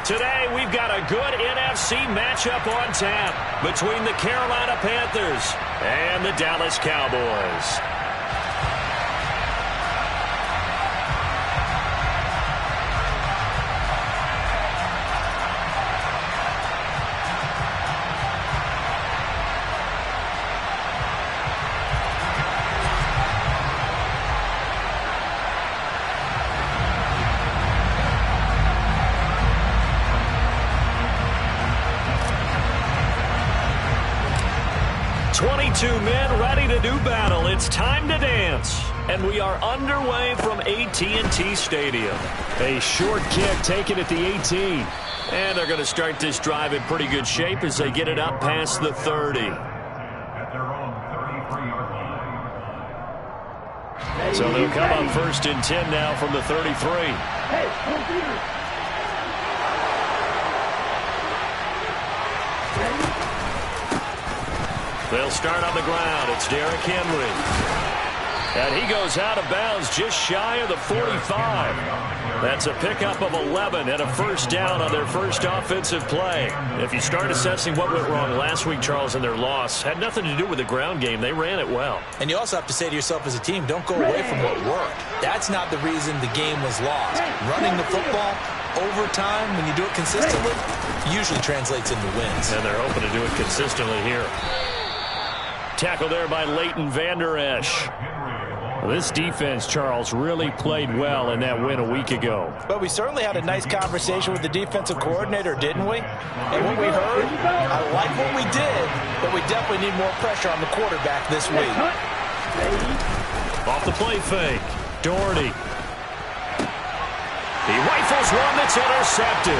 Today, we've got a good NFC matchup on tap between the Carolina Panthers and the Dallas Cowboys. Two men ready to do battle. It's time to dance. And we are underway from AT&T Stadium. A short kick taken at the 18. And they're going to start this drive in pretty good shape as they get it up past the 30. So they'll come up first and 10 now from the 33. They'll start on the ground. It's Derrick Henry. And he goes out of bounds just shy of the 45. That's a pickup of 11 and a first down on their first offensive play. If you start assessing what went wrong last week, Charles, in their loss, had nothing to do with the ground game. They ran it well. And you also have to say to yourself as a team, don't go away from what worked. That's not the reason the game was lost. Running the football over time, when you do it consistently, usually translates into wins. And they're hoping to do it consistently here. Tackle there by Leighton Vander Esch. Well, this defense, Charles, really played well in that win a week ago. But we certainly had a nice conversation with the defensive coordinator, didn't we? And what we heard, I like what we did, but we definitely need more pressure on the quarterback this week. Off the play fake, Doherty. He rifles one that's intercepted.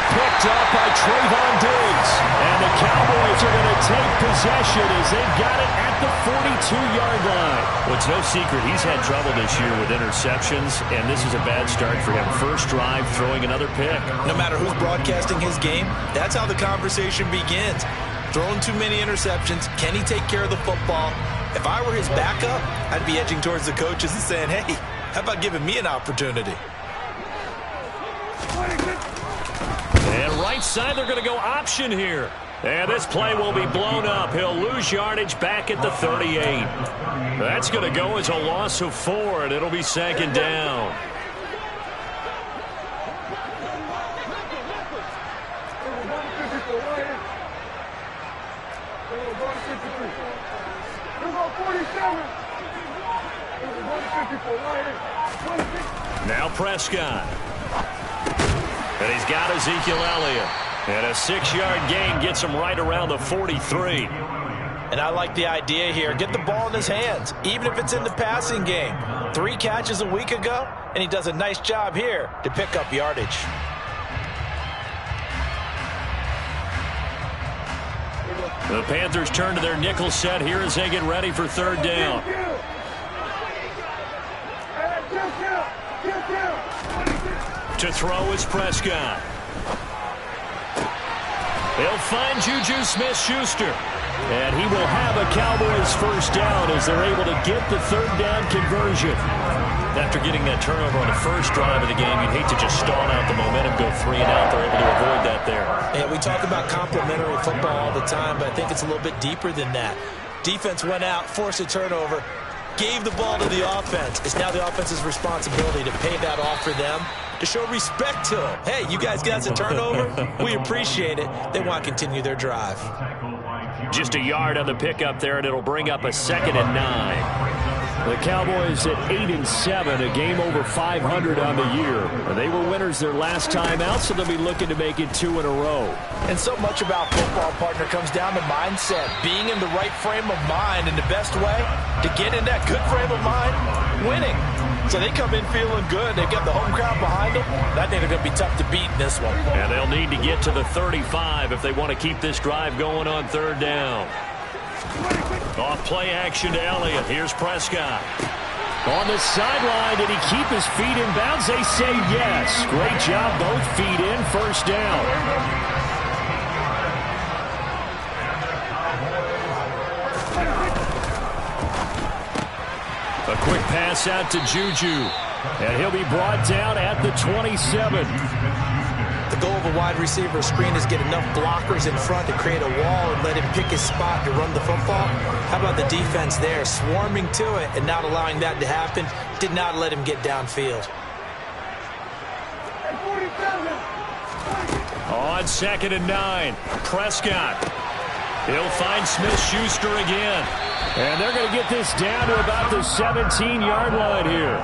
Picked up by Trayvon Diggs. And the Cowboys are going to take possession as they've got it at the 42-yard line. Well, it's no secret he's had trouble this year with interceptions, and this is a bad start for him. First drive, throwing another pick. No matter who's broadcasting his game, that's how the conversation begins. Throwing too many interceptions. Can he take care of the football? If I were his backup, I'd be edging towards the coaches and saying, hey, how about giving me an opportunity? And right side, they're going to go option here. And this play will be blown up. He'll lose yardage back at the 38. That's going to go as a loss of 4, and it'll be second down. Now Prescott. And he's got Ezekiel Elliott. And a 6-yard gain gets him right around the 43. And I like the idea here. Get the ball in his hands, even if it's in the passing game. 3 catches a week ago, and he does a nice job here to pick up yardage. The Panthers turn to their nickel set here as they get ready for third down. To throw is Prescott. They'll find Juju Smith-Schuster. And he will have a Cowboys first down as they're able to get the third down conversion. After getting that turnover on the first drive of the game, you'd hate to just stall out the momentum, go 3 and out. They're able to avoid that there. Yeah, we talk about complementary football all the time, but I think it's a little bit deeper than that. Defense went out, forced a turnover, gave the ball to the offense. It's now the offense's responsibility to pay that off for them, to show respect to them. Hey, you guys got a turnover? We appreciate it. They want to continue their drive. Just a yard on the pickup there, and it'll bring up a 2nd and 9. The Cowboys at 8-7, a game over 500 on the year. They were winners their last time out, so they'll be looking to make it 2 in a row. And so much about football, partner, comes down to mindset. Being in the right frame of mind, and the best way to get in that good frame of mind, winning. So they come in feeling good. They've got the home crowd behind them. And I think they're going to be tough to beat in this one. And they'll need to get to the 35 if they want to keep this drive going on third down. Off play action to Elliott. Here's Prescott. On the sideline, did he keep his feet in bounds? They say yes. Great job, both feet in, first down. A quick pass out to Juju. And he'll be brought down at the 27. The goal of a wide receiver screen is get enough blockers in front to create a wall and let him pick his spot to run the football. How about the defense there, swarming to it and not allowing that to happen? Did not let him get downfield. On 2nd and 9, Prescott. He'll find Smith-Schuster again. And they're going to get this down to about the 17-yard line here.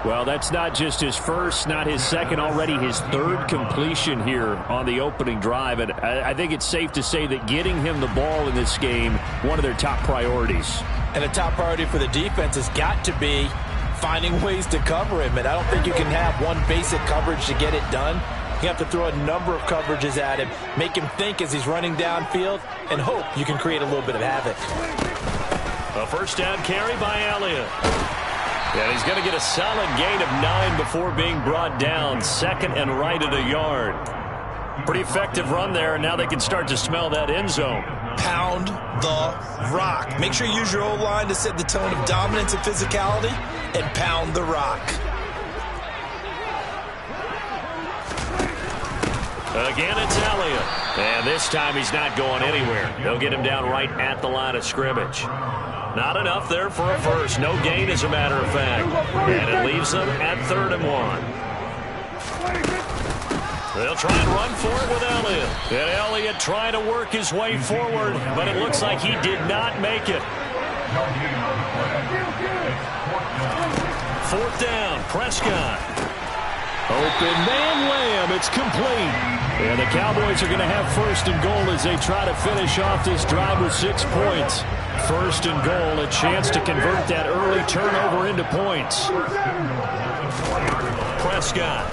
Well, that's not just his first, not his second, already his third completion here on the opening drive. And I think it's safe to say that getting him the ball in this game, one of their top priorities. And a top priority for the defense has got to be finding ways to cover him. And I don't think you can have one basic coverage to get it done. You have to throw a number of coverages at him, make him think as he's running downfield, and hope you can create a little bit of havoc. A first down carry by Elliott. And he's going to get a solid gain of 9 before being brought down. 2nd and right at a yard. Pretty effective run there, and now they can start to smell that end zone. Pound the rock. Make sure you use your O-line to set the tone of dominance and physicality, and pound the rock. Again, it's Elliott. And this time he's not going anywhere. They'll get him down right at the line of scrimmage. Not enough there for a first. No gain, as a matter of fact. And it leaves them at 3rd and 1. They'll try and run for it with Elliott. And Elliott trying to work his way forward, but it looks like he did not make it. 4th down, Prescott. Open man, Lamb. It's complete. And the Cowboys are going to have 1st and goal as they try to finish off this drive with 6 points. 1st and goal, a chance to convert that early turnover into points. Prescott.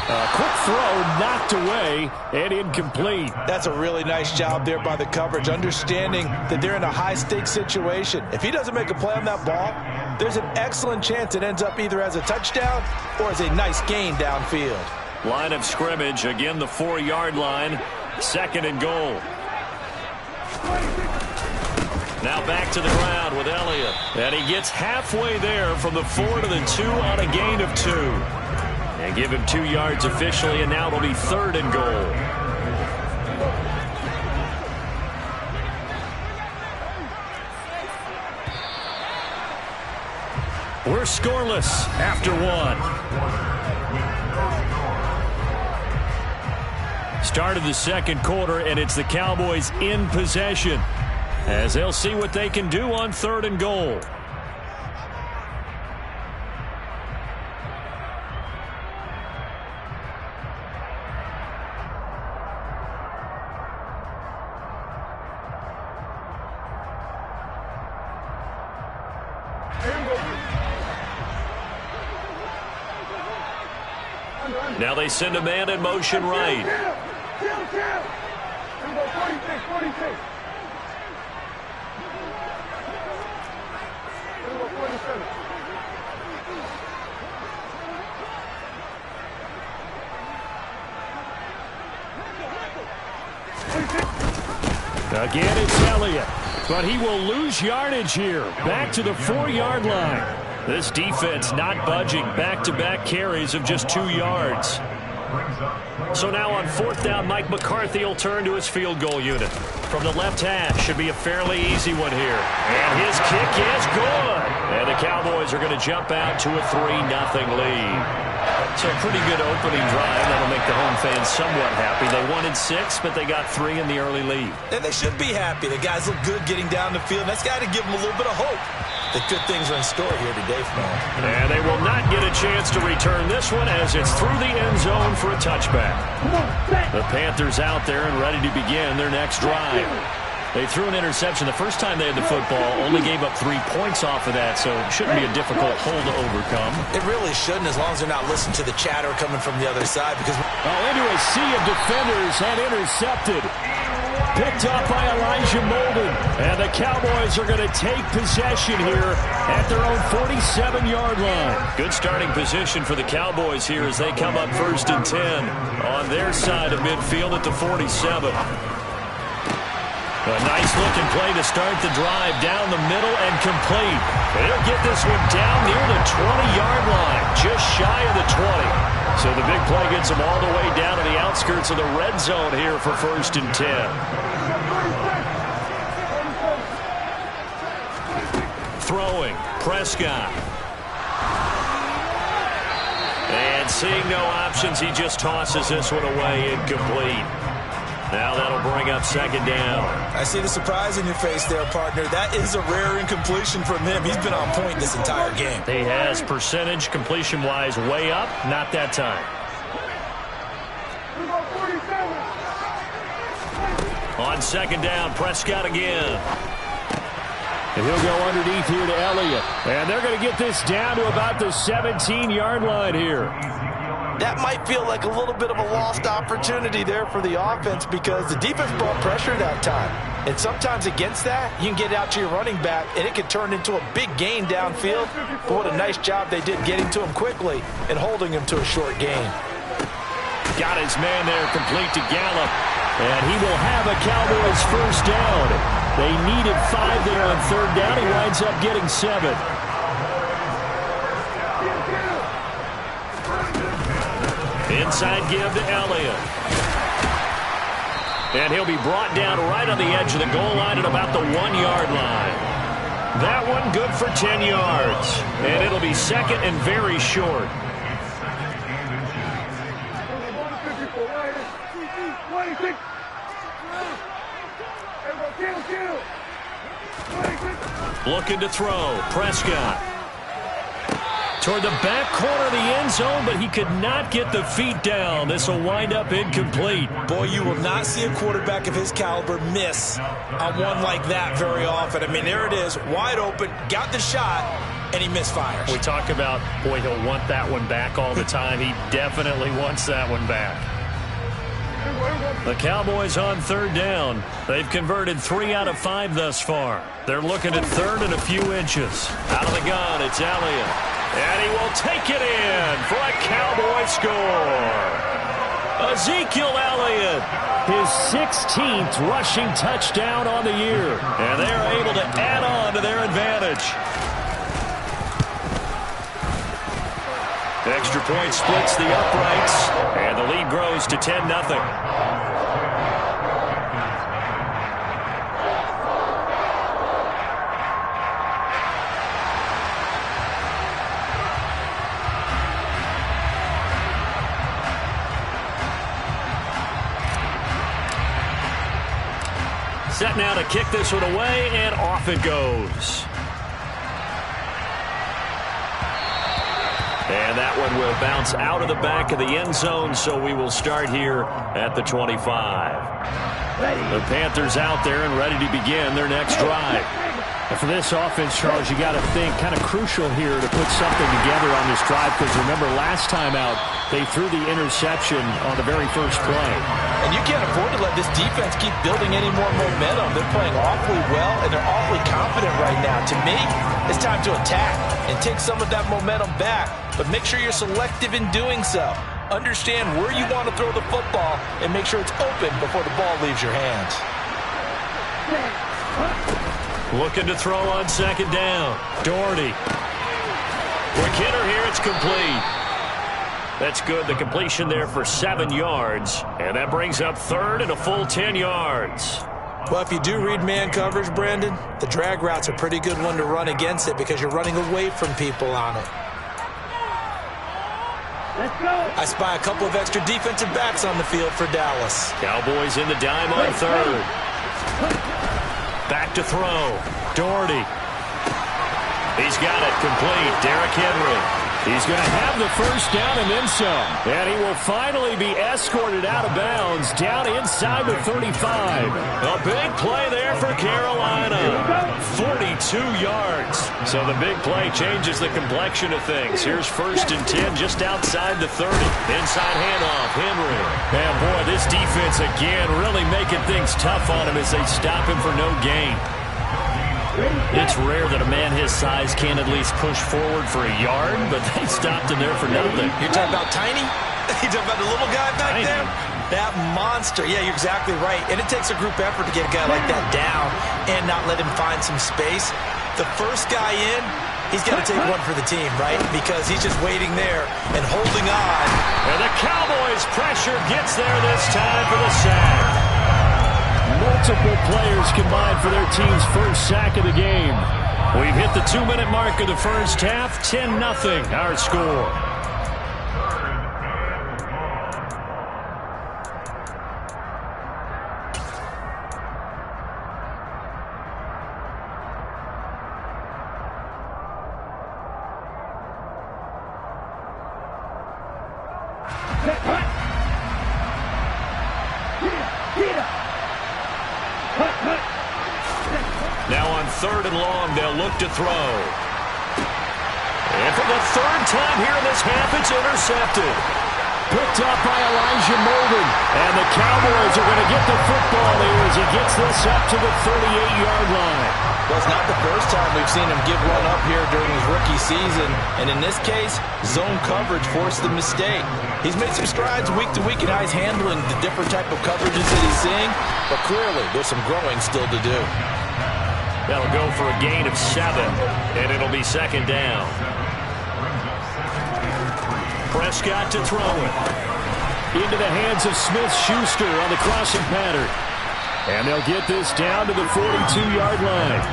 A quick throw knocked away and incomplete. That's a really nice job there by the coverage, understanding that they're in a high-stakes situation. If he doesn't make a play on that ball, there's an excellent chance it ends up either as a touchdown or as a nice gain downfield. Line of scrimmage, again the 4-yard line. 2nd and goal. Now back to the ground with Elliott. And he gets halfway there from the 4 to the 2 on a gain of 2. And give him 2 yards officially, and now it'll be 3rd and goal. We're scoreless after 1. Start of the 2nd quarter, and it's the Cowboys in possession as they'll see what they can do on 3rd and goal. Now they send a man in motion right. Again, it's Elliott, but he will lose yardage here. Back to the 4-yard line. This defense not budging. Back-to-back carries of just 2 yards. So now on 4th down, Mike McCarthy will turn to his field goal unit. From the left hash, should be a fairly easy one here. And his kick is good. And the Cowboys are going to jump out to a 3-0 lead. So a pretty good opening drive. That'll make the home fans somewhat happy. They wanted 6, but they got 3 in the early lead. And they should be happy. The guys look good getting down the field. That's got to give them a little bit of hope that good things are in store here today for them. And they will not get a chance to return this one as it's through the end zone for a touchback. The Panthers out there and ready to begin their next drive. They threw an interception the first time they had the football, only gave up 3 points off of that, so it shouldn't be a difficult hole to overcome. It really shouldn't, as long as they're not listening to the chatter coming from the other side. Because into a sea of defenders and intercepted. Picked up by Elijah Molden. And the Cowboys are going to take possession here at their own 47-yard line. Good starting position for the Cowboys here as they come up 1st and 10 on their side of midfield at the 47. A nice-looking play to start the drive down the middle and complete. They'll get this one down near the 20-yard line, just shy of the 20. So the big play gets them all the way down to the outskirts of the red zone here for 1st and 10. Throwing, Prescott. And seeing no options, he just tosses this one away incomplete. Now that'll bring up 2nd down. I see the surprise in your face there, partner. That is a rare incompletion from him. He's been on point this entire game. He has percentage completion-wise way up. Not that time. On 2nd down, Prescott again. And he'll go underneath here to Elliott. And they're going to get this down to about the 17-yard line here. That might feel like a little bit of a lost opportunity there for the offense because the defense brought pressure that time. And sometimes against that, you can get out to your running back, and it can turn into a big gain downfield. But what a nice job they did getting to him quickly and holding him to a short gain. Got his man there complete to Gallup. And he will have a Cowboys 1st down. They needed 5 there on 3rd down. He winds up getting 7. Inside give to Elliott. And he'll be brought down right on the edge of the goal line at about the 1-yard line. That one good for 10 yards. And it'll be 2nd and very short. Looking to throw. Prescott. Toward the back corner of the end zone, but he could not get the feet down. This will wind up incomplete. Boy, you will not see a quarterback of his caliber miss on one like that very often. I mean, there it is, wide open, got the shot, and he misfires. We talk about, boy, he'll want that one back all the time. He definitely wants that one back. The Cowboys on 3rd down. They've converted 3 out of 5 thus far. They're looking at 3rd and a few inches. Out of the gun, it's Elliott. And he will take it in for a Cowboy score. Ezekiel Elliott, his 16th rushing touchdown on the year. And they're able to add on to their advantage. Extra point splits the uprights, and the lead grows to 10-0. Set now to kick this one away, and off it goes. And that one will bounce out of the back of the end zone, so we will start here at the 25. The Panthers out there and ready to begin their next drive. And for this offense, Charles, you got to think kind of crucial here to put something together on this drive, because remember last time out, they threw the interception on the very first play. And you can't afford to let this defense keep building any more momentum. They're playing awfully well, and they're awfully confident right now. To me, it's time to attack and take some of that momentum back, but make sure you're selective in doing so. Understand where you want to throw the football and make sure it's open before the ball leaves your hands. Looking to throw on 2nd down. Doherty. Quick hitter here, it's complete. That's good. The completion there for 7 yards. And that brings up 3rd and a full 10 yards. Well, if you do read man coverage, Brandon, the drag route's a pretty good one to run against it because you're running away from people on it. Let's go. I spy a couple of extra defensive backs on the field for Dallas. Cowboys in the dime on 3rd. Back to throw. Doherty. He's got it complete. Derrick Henry. He's going to have the first down and then some. And he will finally be escorted out of bounds down inside the 35. A big play there for Carolina. 42 yards. So the big play changes the complexion of things. Here's 1st and 10 just outside the 30. Inside handoff, Henry. And boy, this defense again really making things tough on him as they stop him for no gain. It's rare that a man his size can't at least push forward for a yard, but they stopped him there for nothing. You're talking about tiny? You're talking about the little guy back there? That monster. Yeah, you're exactly right. And it takes a group effort to get a guy like that down and not let him find some space. The first guy in, he's got to take one for the team, right? Because he's just waiting there and holding on. And the Cowboys' pressure gets there this time for the sack. Multiple players combined for their team's first sack of the game. We've hit the 2-minute mark of the first half. 10-0 our score. Now on 3rd and long, they'll look to throw. And for the 3rd time here in this half, it's intercepted. Picked up by Elijah Molden. And the Cowboys are going to get the football here as he gets this up to the 38-yard line. Well, it's not the first time we've seen him give one up here during his rookie season. And in this case, zone coverage forced the mistake. He's made some strides week to week in how he's handling the different type of coverages that he's seeing. But clearly, there's some growing still to do. That'll go for a gain of 7, and it'll be 2nd down. Prescott to throw it. Into the hands of Smith-Schuster on the crossing pattern. And they'll get this down to the 42-yard line.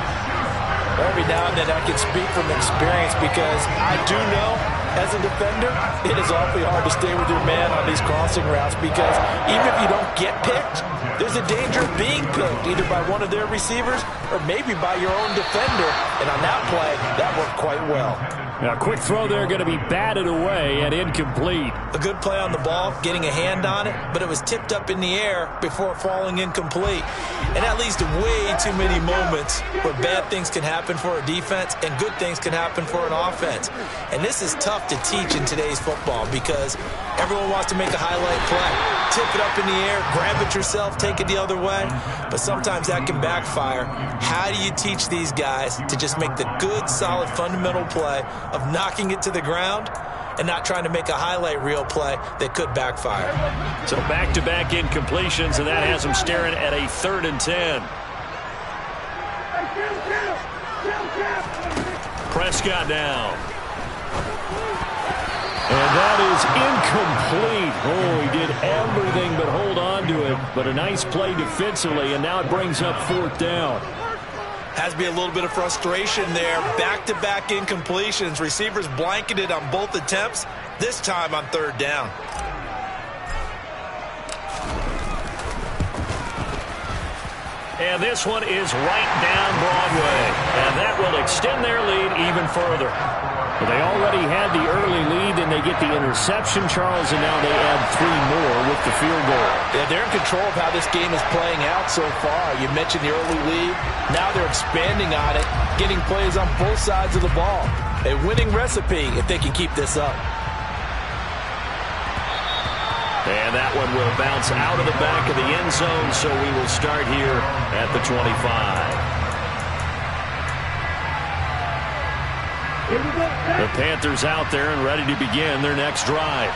Every now and then I can speak from experience because I do know, as a defender, it is awfully hard to stay with your man on these crossing routes because even if you don't get picked, there's a danger of being picked either by one of their receivers or maybe by your own defender. And on that play, that worked quite well. Now, quick throw there, going to be batted away and incomplete. A good play on the ball, getting a hand on it, but it was tipped up in the air before falling incomplete. And that leads to way too many moments where bad things can happen for a defense and good things can happen for an offense. And this is tough to teach in today's football because everyone wants to make a highlight play. Tip it up in the air, grab it yourself, take it the other way. But sometimes that can backfire. How do you teach these guys to just make the good, solid, fundamental play of knocking it to the ground and not trying to make a highlight reel play that could backfire? So back-to-back incompletions, and that has them staring at a 3rd and 10. Prescott now. And that is incomplete. Oh, he did everything but hold on to it. But a nice play defensively, and now it brings up 4th down. Has to be a little bit of frustration there. Back-to-back incompletions. Receivers blanketed on both attempts, this time on 3rd down. And this one is right down Broadway. And that will extend their lead even further. Well, they already had the early lead, and they get the interception, Charles, and now they add 3 more with the field goal. Yeah, they're in control of how this game is playing out so far. You mentioned the early lead. Now they're expanding on it, getting plays on both sides of the ball. A winning recipe if they can keep this up. And that one will bounce out of the back of the end zone, so we will start here at the 25. The Panthers out there and ready to begin their next drive.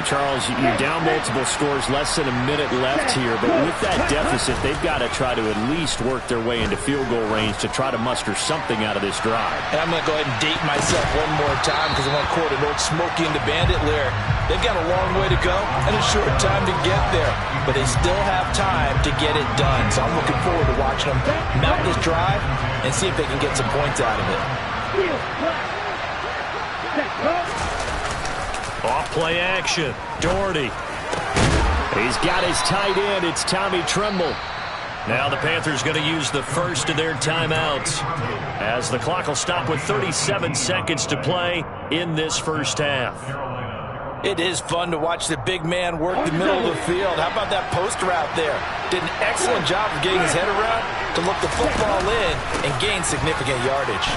Charles, you're down multiple scores, less than a minute left here, but with that deficit, they've got to try to at least work their way into field goal range to try to muster something out of this drive. And I'm going to go ahead and date myself one more time because I want to quote an old Smokey and the Bandit lyric. They've got a long way to go and a short time to get there, but they still have time to get it done. So I'm looking forward to watching them mount this drive and see if they can get some points out of it. Off play action. Doherty. He's got his tight end. It's Tommy Tremble. Now the Panthers going to use the first of their timeouts as the clock will stop with 37 seconds to play in this first half. It is fun to watch the big man work the middle of the field. How about that post route there? Did an excellent job of getting his head around to look the football in and gain significant yardage.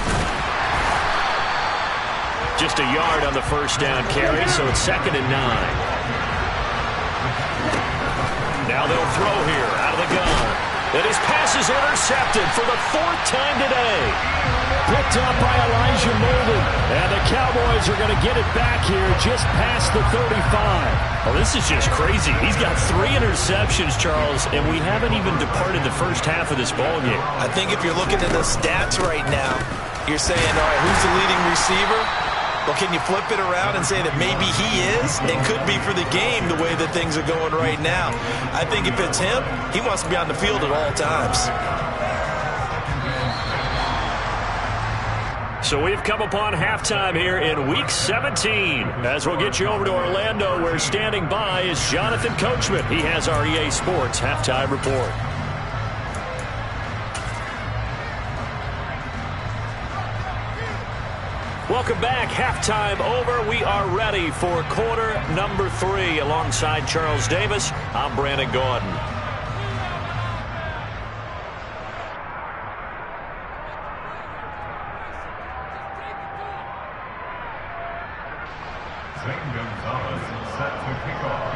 Just a yard on the first down carry, so it's 2nd and 9. Now they'll throw here out of the gun. And his pass is intercepted for the 4th time today. Picked up by Elijah Molden. And the Cowboys are going to get it back here just past the 35. Well, this is just crazy. He's got 3 interceptions, Charles, and we haven't even departed the first half of this ballgame. I think if you're looking at the stats right now, You're saying, all right, who's the leading receiver? Well, can you flip it around and say that maybe he is and could be for the game the way that things are going right now? I think if it's him, he wants to be on the field at all times. So we've come upon halftime here in Week 17. As we'll get you over to Orlando, where standing by is Jonathan Coachman. He has our EA Sports Halftime Report. Welcome back. Halftime over. We are ready for quarter number 3. Alongside Charles Davis, I'm Brandon Gaudin. Set to kick off.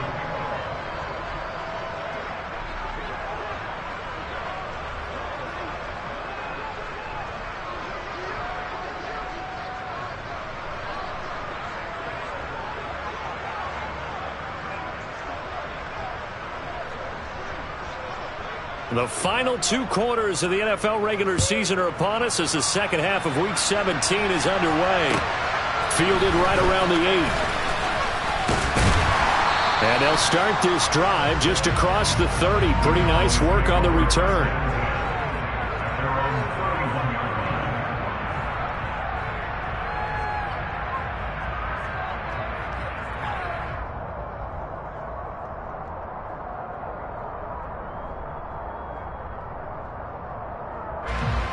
The final 2 quarters of the NFL regular season are upon us as the second half of Week 17 is underway. Fielded right around the 8. And they'll start this drive just across the 30. Pretty nice work on the return.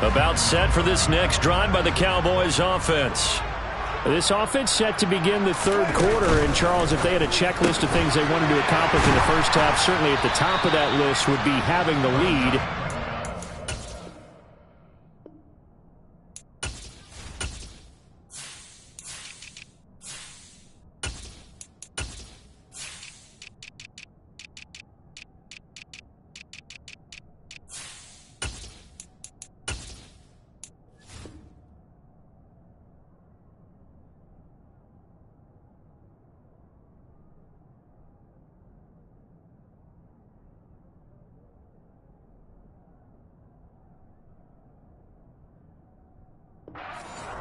About set for this next drive by the Cowboys offense. This offense set to begin the third quarter. And, Charles, if they had a checklist of things they wanted to accomplish in the first half, certainly at the top of that list would be having the lead.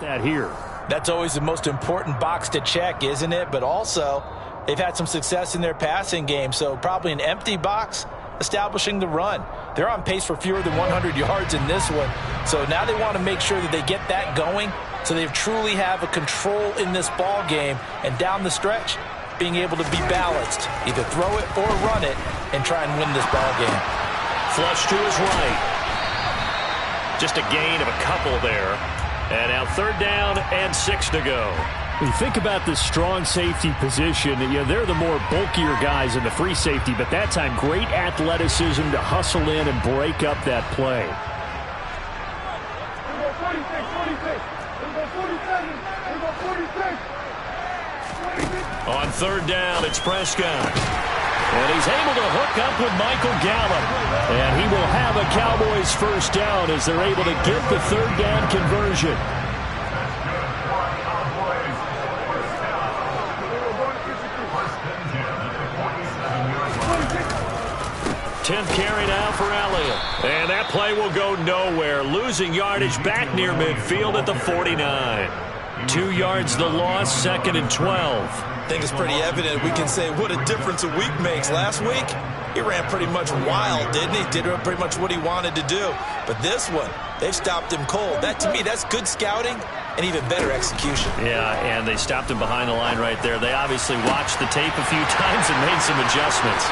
That here. That's always the most important box to check, isn't it? But also, they've had some success in their passing game, so probably an empty box establishing the run. They're on pace for fewer than 100 yards in this one, so now they want to make sure that they get that going so they truly have a control in this ball game, and down the stretch, being able to be balanced. Either throw it or run it and try and win this ball game. Flush to his right. Just a gain of a couple there. And now 3rd down and 6 to go. When you think about this strong safety position, they're the more bulkier guys in the free safety, but that time great athleticism to hustle in and break up that play. On 3rd down, it's Prescott. And he's able to hook up with Michael Gallup. And he will have a Cowboys first down as they're able to get the 3rd down conversion. Tenth carry now for Elliott. And that play will go nowhere. Losing yardage back near midfield at the 49. 2 yards the loss, 2nd and 12. I think it's pretty evident. We can say what a difference a week makes. Last week, he ran pretty much wild, didn't he? Did pretty much what he wanted to do. But this one, they've stopped him cold. That, to me, that's good scouting and even better execution. Yeah, and they stopped him behind the line right there. They obviously watched the tape a few times and made some adjustments.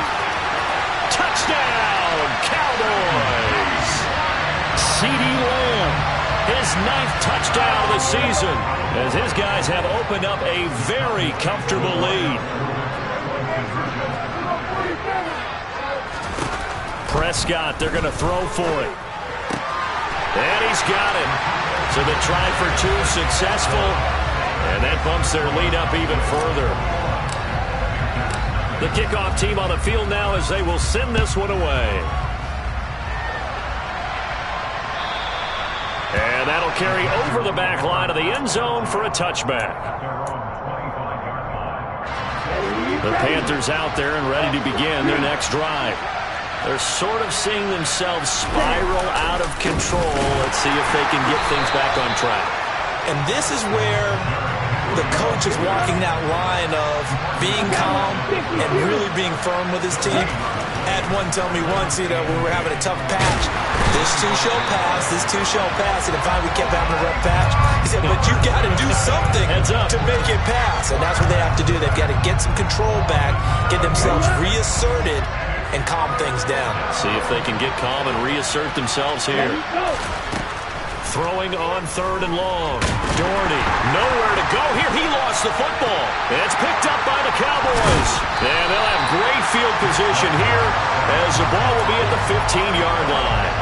Touchdown, Cowboys! CeeDee Lamb, his 9th touchdown of the season, as his guys have opened up a very comfortable lead. Prescott, they're going to throw for it. And he's got it. So the try for 2 successful, and that bumps their lead up even further. The kickoff team on the field now as they will send this one away. And that'll carry over the back line of the end zone for a touchback. The Panthers out there and ready to begin their next drive. They're sort of seeing themselves spiral out of control. Let's see if they can get things back on track. And this is where the coach is walking that line of being calm and really being firm with his team. Had one tell me once, we were having a tough patch. This too shall pass, this too shall pass. And if we kept having a rough patch, he said, but you got to do something to make it pass. And that's what they have to do. They've got to get some control back, get themselves reasserted, and calm things down. See if they can get calm and reassert themselves here. Throwing on 3rd and long. Doherty, nowhere to go here. He lost the football. It's picked up by the Cowboys. And they'll have great field position here as the ball will be at the 15-yard line.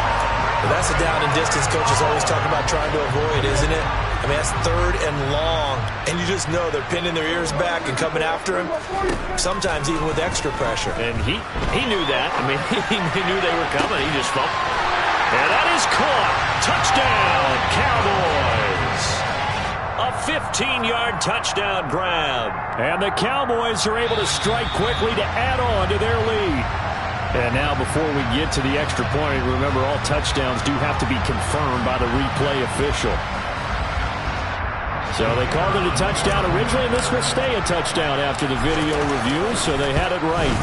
Well, that's a down and distance coaches always talk about trying to avoid, isn't it? I mean, that's 3rd and long. And you just know they're pinning their ears back and coming after him, sometimes even with extra pressure. And he knew that. I mean, he knew they were coming. He just felt. And that is caught. Touchdown, Cowboys. A 15-yard touchdown grab. And the Cowboys are able to strike quickly to add on to their lead. And now before we get to the extra point, remember all touchdowns do have to be confirmed by the replay official. So they called it a touchdown originally, and this will stay a touchdown after the video review, so they had it right.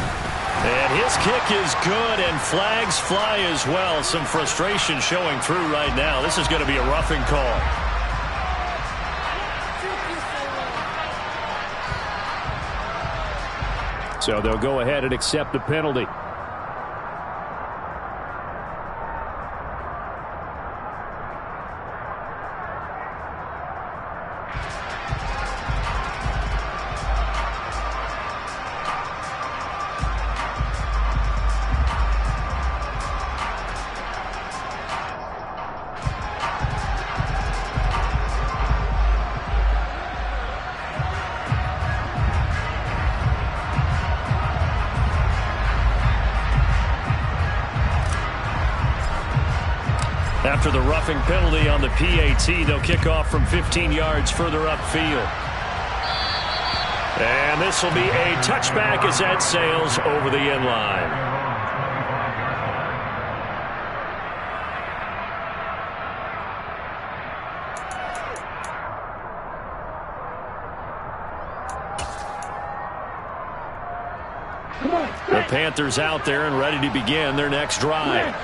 And his kick is good, and flags fly as well. Some frustration showing through right now. This is going to be a roughing call. So they'll go ahead and accept the penalty. After the roughing penalty on the PAT, they'll kick off from 15 yards further upfield. And this will be a touchback as that sails over the end line. The Panthers out there and ready to begin their next drive.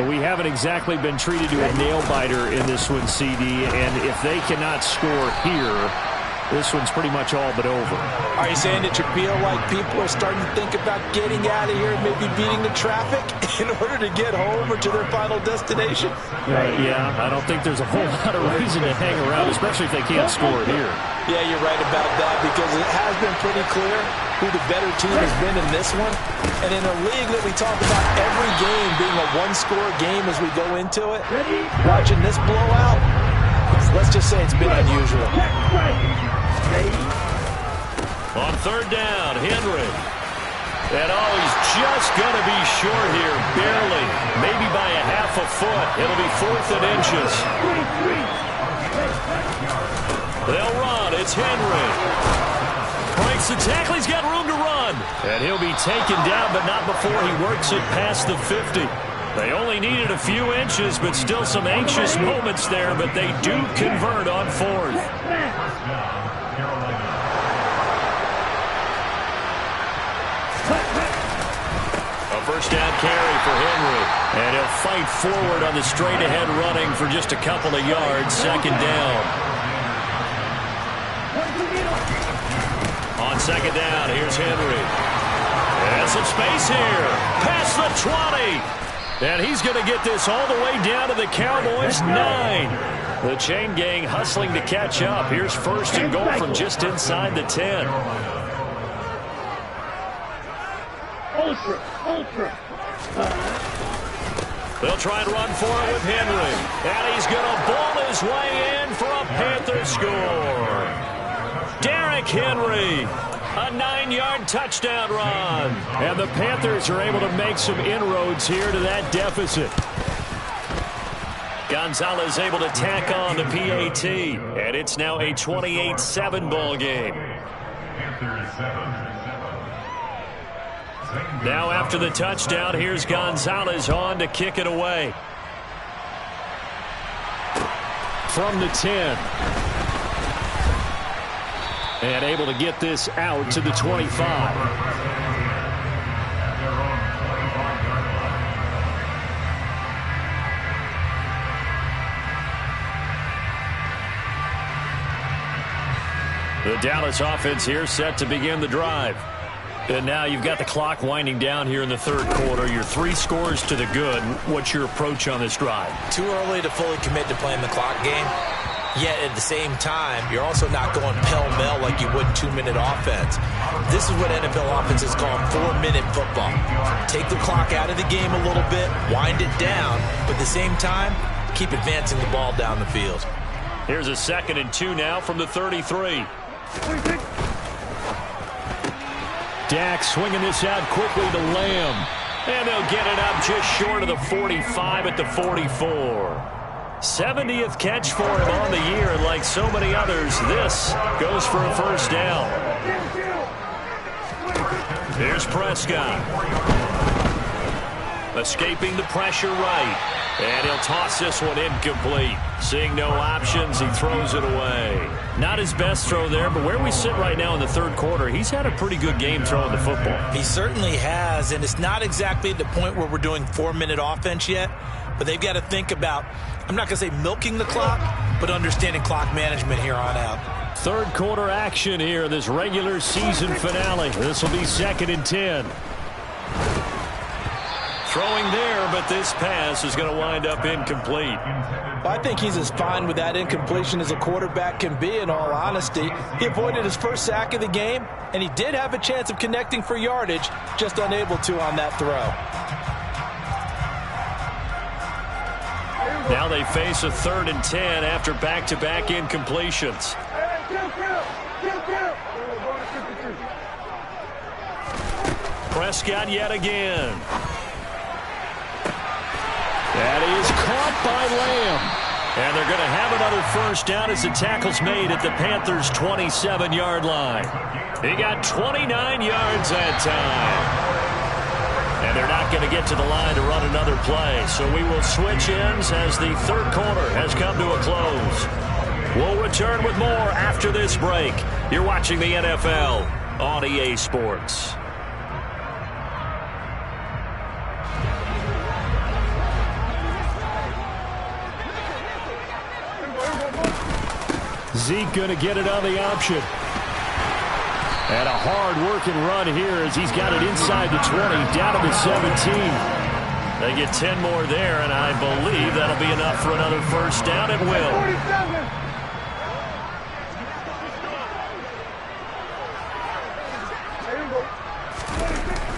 We haven't exactly been treated to a nail-biter in this one, CD, and if they cannot score here, this one's pretty much all but over. Are you saying that you feel like people are starting to think about getting out of here and maybe beating the traffic in order to get home or to their final destination? Yeah, I don't think there's a whole lot of reason to hang around, especially if they can't score here. Yeah, you're right about that because it has been pretty clear who the better team has been in this one. And in a league that we talk about every game being a one-score game as we go into it, watching this blowout, let's just say it's been unusual. On 3rd down, Henry. And he's just going to be short here, barely, maybe by a half a foot. It'll be 4th and inches. They'll run. It's Henry. Breaks the tackle. He's got room to run. And he'll be taken down, but not before he works it past the 50. They only needed a few inches, but still some anxious moments there, but they do convert on 4th. A first down carry for Henry. And he'll fight forward on the straight-ahead running for just a couple of yards. 2nd down. On 2nd down, here's Henry. And some space here. Past the 20. And he's going to get this all the way down to the Cowboys' 9. The chain gang hustling to catch up. Here's 1st and goal from just inside the 10. They'll try and run for it with Henry. And he's going to ball his way in for a Panther score. Derrick Henry, a 9-yard touchdown run. And the Panthers are able to make some inroads here to that deficit. Gonzalez able to tack on the PAT. And it's now a 28-7 ball game. Now after the touchdown, here's Gonzalez on to kick it away. From the 10. And able to get this out to the 25. The Dallas offense here set to begin the drive. And now you've got the clock winding down here in the third quarter. You're 3 scores to the good. What's your approach on this drive? Too early to fully commit to playing the clock game. Yet at the same time, you're also not going pell-mell like you would 2-minute offense. This is what NFL offenses call 4-minute football. Take the clock out of the game a little bit, wind it down, but at the same time, keep advancing the ball down the field. Here's a 2nd and 2 now from the 33. Dak swinging this out quickly to Lamb. And they'll get it up just short of the 45 at the 44. 70th catch for him on the year, and like so many others, this goes for a first down. Here's Prescott. Escaping the pressure right. And he'll toss this one incomplete. Seeing no options, he throws it away. Not his best throw there, but where we sit right now in the third quarter, he's had a pretty good game throwing the football. He certainly has, and it's not exactly at the point where we're doing 4-minute offense yet, but they've got to think about, I'm not going to say milking the clock, but understanding clock management here on out. Third quarter action here in this regular season finale. This will be 2nd and 10. Throwing there, but this pass is going to wind up incomplete. I think he's as fine with that incompletion as a quarterback can be, in all honesty. He avoided his first sack of the game, and he did have a chance of connecting for yardage, just unable to on that throw. Now they face a 3rd and 10 after back-to-back incompletions. Prescott yet again. That is caught by Lamb. And they're going to have another first down as the tackle's made at the Panthers' 27-yard line. He got 29 yards that time. And they're not going to get to the line to run another play. So we will switch ends as the third quarter has come to a close. We'll return with more after this break. You're watching the NFL on EA Sports. Zeke going to get it on the option. And a hard-working run here as he's got it inside the 20, down to the 17. They get 10 more there, and I believe that'll be enough for another first down. It will.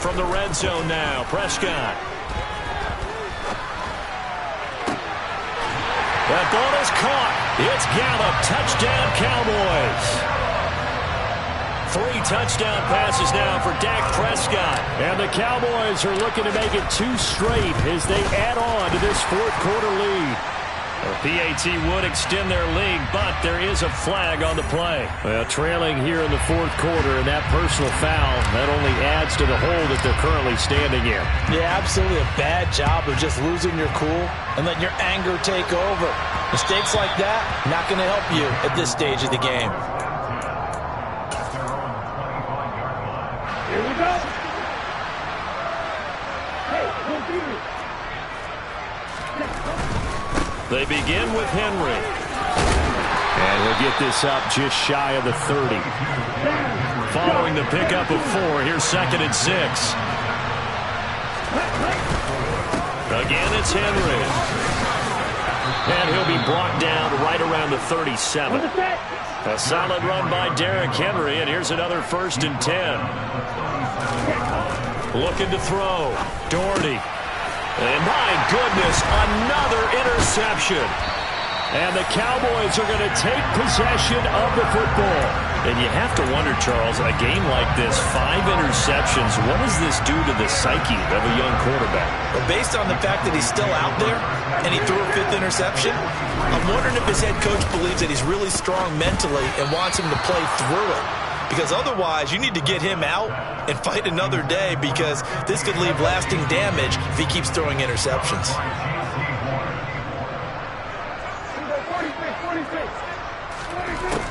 From the red zone now, Prescott. That ball is caught. It's Gallup. Touchdown, Cowboys. 3 touchdown passes now for Dak Prescott. And the Cowboys are looking to make it 2 straight as they add on to this fourth quarter lead. The PAT would extend their lead, but there is a flag on the play. Well, trailing here in the fourth quarter, and that personal foul, that only adds to the hole that they're currently standing in. Yeah, absolutely a bad job of just losing your cool and letting your anger take over. Mistakes like that, not going to help you at this stage of the game. Here we go. They begin with Henry. And he'll get this up just shy of the 30. Following the pickup of 4, here's 2nd and 6. Again, it's Henry. And he'll be brought down right around the 37. A solid run by Derrick Henry, and here's another 1st and 10. Looking to throw. Doherty. And my goodness, another interception. And the Cowboys are going to take possession of the football. And you have to wonder, Charles, a game like this, 5 interceptions, what does this do to the psyche of a young quarterback? Well, based on the fact that he's still out there and he threw a 5th interception, I'm wondering if his head coach believes that he's really strong mentally and wants him to play through it. Because otherwise, you need to get him out and fight another day, because this could leave lasting damage if he keeps throwing interceptions.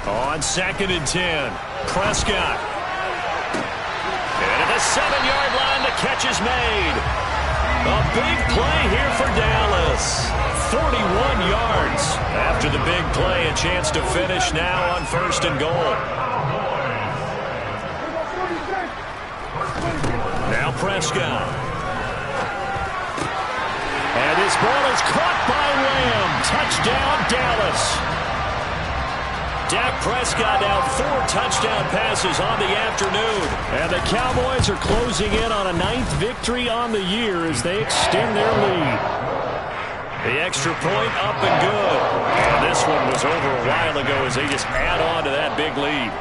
On 2nd and 10. Prescott. And at the 7-yard line, the catch is made. A big play here for Dallas. 41 yards. After the big play, a chance to finish now on 1st and goal. Now Prescott. And this ball is caught by Lamb. Touchdown, Dallas. Dak Prescott now 4 touchdown passes on the afternoon. And the Cowboys are closing in on a 9th victory on the year as they extend their lead. The extra point up and good. And this one was over a while ago as they just add on to that big lead.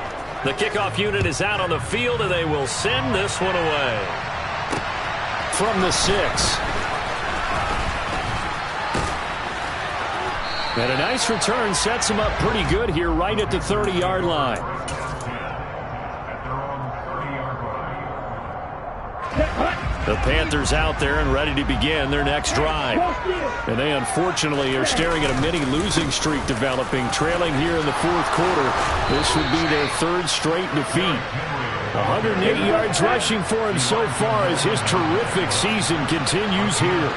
The kickoff unit is out on the field and they will send this one away. From the 6. And a nice return sets him up pretty good here right at the 30-yard line. The Panthers out there and ready to begin their next drive. And they unfortunately are staring at a mini losing streak developing, trailing here in the 4th quarter. This would be their 3rd straight defeat. 108 yards rushing for him so far as his terrific season continues here.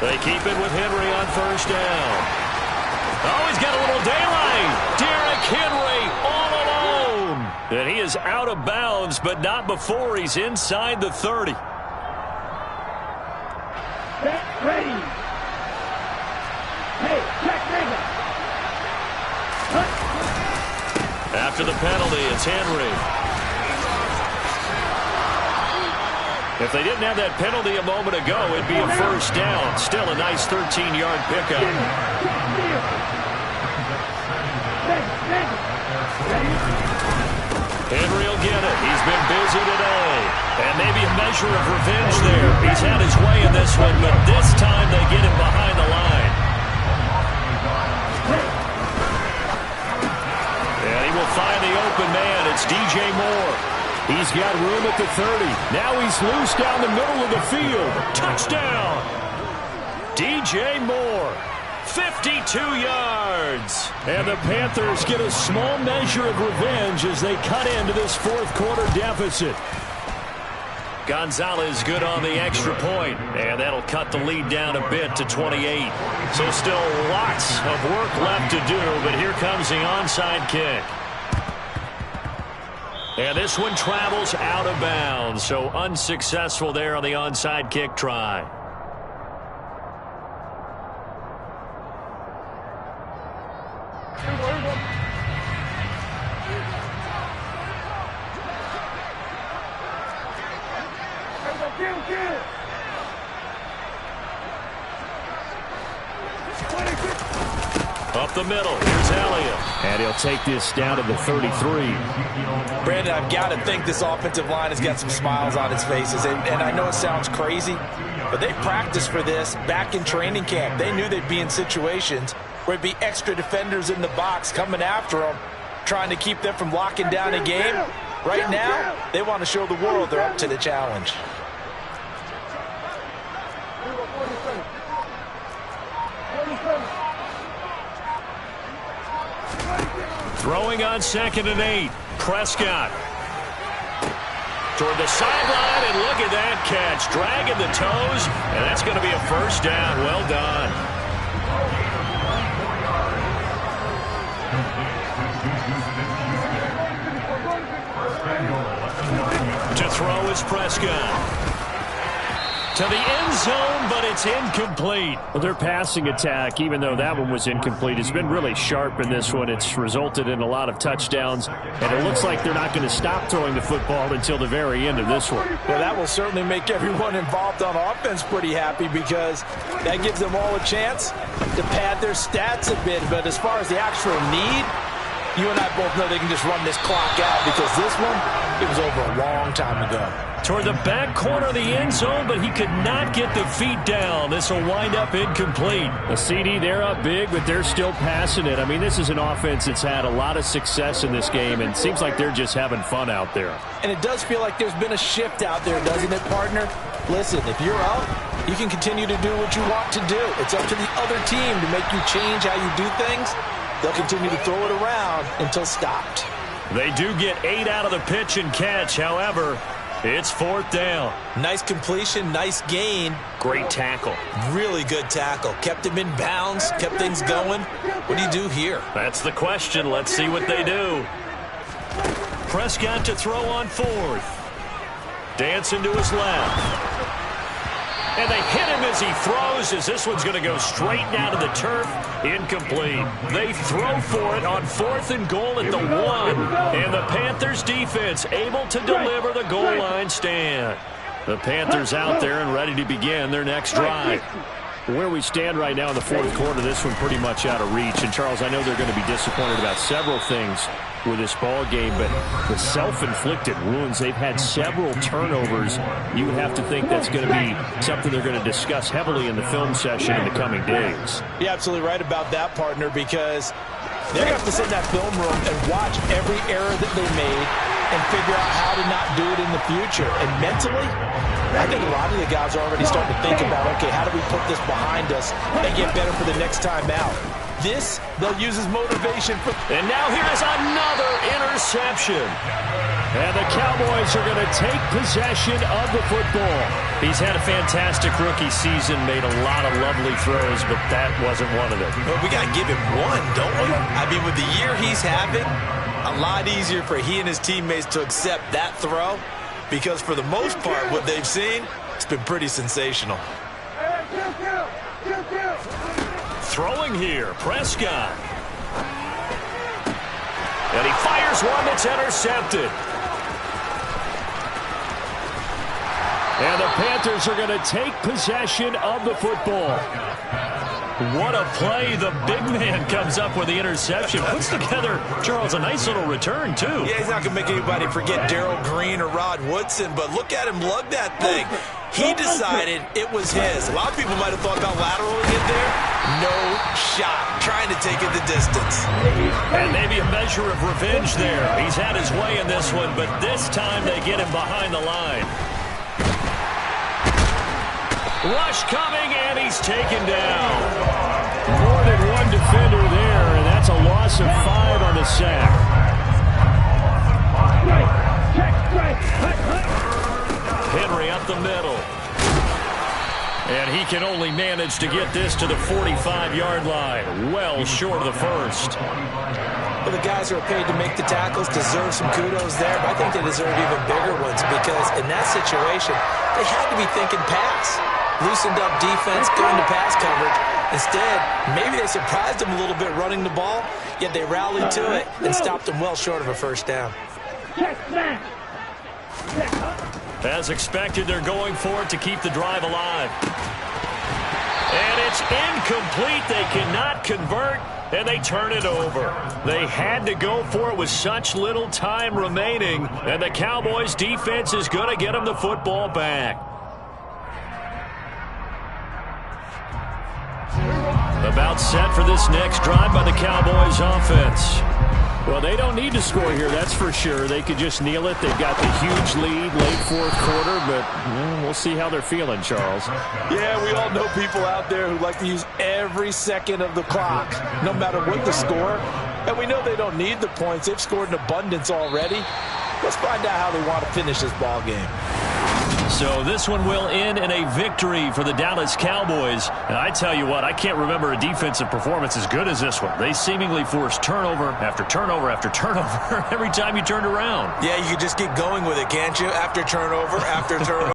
They keep it with Henry on 1st down. Oh, he's got a little daylight. Derrick Henry all alone. And he is out of bounds, but not before he's inside the 30. Ready. Hey, check nigga. After the penalty, it's Henry. If they didn't have that penalty a moment ago, it'd be a 1st down. Still a nice 13-yard pickup. Henry will get it. He's been busy today. And maybe a measure of revenge there. He's had his way in this one, but this time they get him behind the line. And he will find the open man. It's DJ Moore. He's got room at the 30. Now he's loose down the middle of the field. Touchdown! DJ Moore, 52 yards. And the Panthers get a small measure of revenge as they cut into this 4th quarter deficit. Gonzalez good on the extra point, and that'll cut the lead down a bit to 28. So still lots of work left to do, but here comes the onside kick. And this one travels out of bounds, so unsuccessful there on the onside kick try. Up the middle, here's Elliott. And he'll take this down to the 33. Brandon, I've got to think this offensive line has got some smiles on its faces. And I know it sounds crazy, but they practiced for this back in training camp. They knew they'd be in situations where it'd be extra defenders in the box coming after them, trying to keep them from locking down a game. Right now, they want to show the world they're up to the challenge. Throwing on 2nd and 8. Prescott. Toward the sideline, and look at that catch. Dragging the toes, and that's going to be a 1st down. Well done. To throw is Prescott. To the end zone, but it's incomplete. Well, their passing attack, even though that one was incomplete, has been really sharp in this one. It's resulted in a lot of touchdowns, and it looks like they're not going to stop throwing the football until the very end of this one. Well, that will certainly make everyone involved on offense pretty happy because that gives them all a chance to pad their stats a bit. But as far as the actual need, you and I both know they can just run this clock out because this one, it was over a long time ago. Toward the back corner of the end zone, but he could not get the feet down. This will wind up incomplete. A CD, they're up big, but they're still passing it. I mean, this is an offense that's had a lot of success in this game, and it seems like they're just having fun out there. And it does feel like there's been a shift out there, doesn't it, partner? Listen, if you're up, You can continue to do what you want to do. It's up to the other team to make you change how you do things. They'll continue to throw it around until stopped. They do get 8 out of the pitch and catch. However, it's 4th down. Nice completion, nice gain. Great tackle. Really good tackle. Kept him in bounds, kept things going. What do you do here? That's the question. Let's see what they do. Prescott to throw on 4th. Dancing to his left. And they hit him as he throws, as this one's going to go straight down to the turf. Incomplete. They throw for it on 4th and goal at the 1. And the Panthers defense able to deliver the goal line stand. The Panthers out there and ready to begin their next drive. Where we stand right now in the 4th quarter, this one pretty much out of reach. And, Charles, I know they're going to be disappointed about several things with this ball game, but the self-inflicted wounds, they've had several turnovers. You would have to think that's going to be something they're going to discuss heavily in the film session in the coming days. You're absolutely right about that, partner, because they're going to have to sit in that film room and watch every error that they made and figure out how to not do it in the future. And mentally, I think a lot of the guys are already starting to think about, okay, how do we put this behind us and get better for the next time out? This, they'll use as motivation for... And now here's another interception. And the Cowboys are going to take possession of the football. He's had a fantastic rookie season, made a lot of lovely throws, but that wasn't one of them. Well, we got to give him one, don't we? I mean, with the year he's having, a lot easier for he and his teammates to accept that throw, because for the most part, what they've seen, it's been pretty sensational. Throwing here, Prescott. And he fires one that's intercepted. And the Panthers are going to take possession of the football. What a play. The big man comes up with the interception. Puts together, Charles, a nice little return, too. Yeah, he's not going to make anybody forget Darrell Green or Rod Woodson, but look at him lug that thing. He decided it was his. A lot of people might have thought about lateraling it there. No shot. Trying to take it the distance. And maybe a measure of revenge there. He's had his way in this one, but this time they get him behind the line. Rush coming, and he's taken down. More than one defender there, and that's a loss of 5 on the sack. Henry up the middle. And he can only manage to get this to the 45-yard line. Well short of the first. Well, the guys who are paid to make the tackles deserve some kudos there, but I think they deserve even bigger ones because in that situation, they had to be thinking pass. Loosened up defense, going to pass coverage. Instead, maybe they surprised them a little bit running the ball, yet they rallied to it and stopped them well short of a first down. As expected, they're going for it to keep the drive alive. And it's incomplete. They cannot convert, and they turn it over. They had to go for it with such little time remaining, and the Cowboys' defense is going to get them the football back. About set for this next drive by the Cowboys offense. Well, they don't need to score here, that's for sure. They could just kneel it. They've got the huge lead late 4th quarter, but we'll see how they're feeling, Charles. Yeah, we all know people out there who like to use every second of the clock, no matter what the score. And we know they don't need the points. They've scored in abundance already. Let's find out how they want to finish this ball game. So this one will end in a victory for the Dallas Cowboys. And I tell you what, I can't remember a defensive performance as good as this one. They seemingly forced turnover after turnover after turnover every time you turned around. Yeah, you could just get going with it, can't you? After turnover after turnover.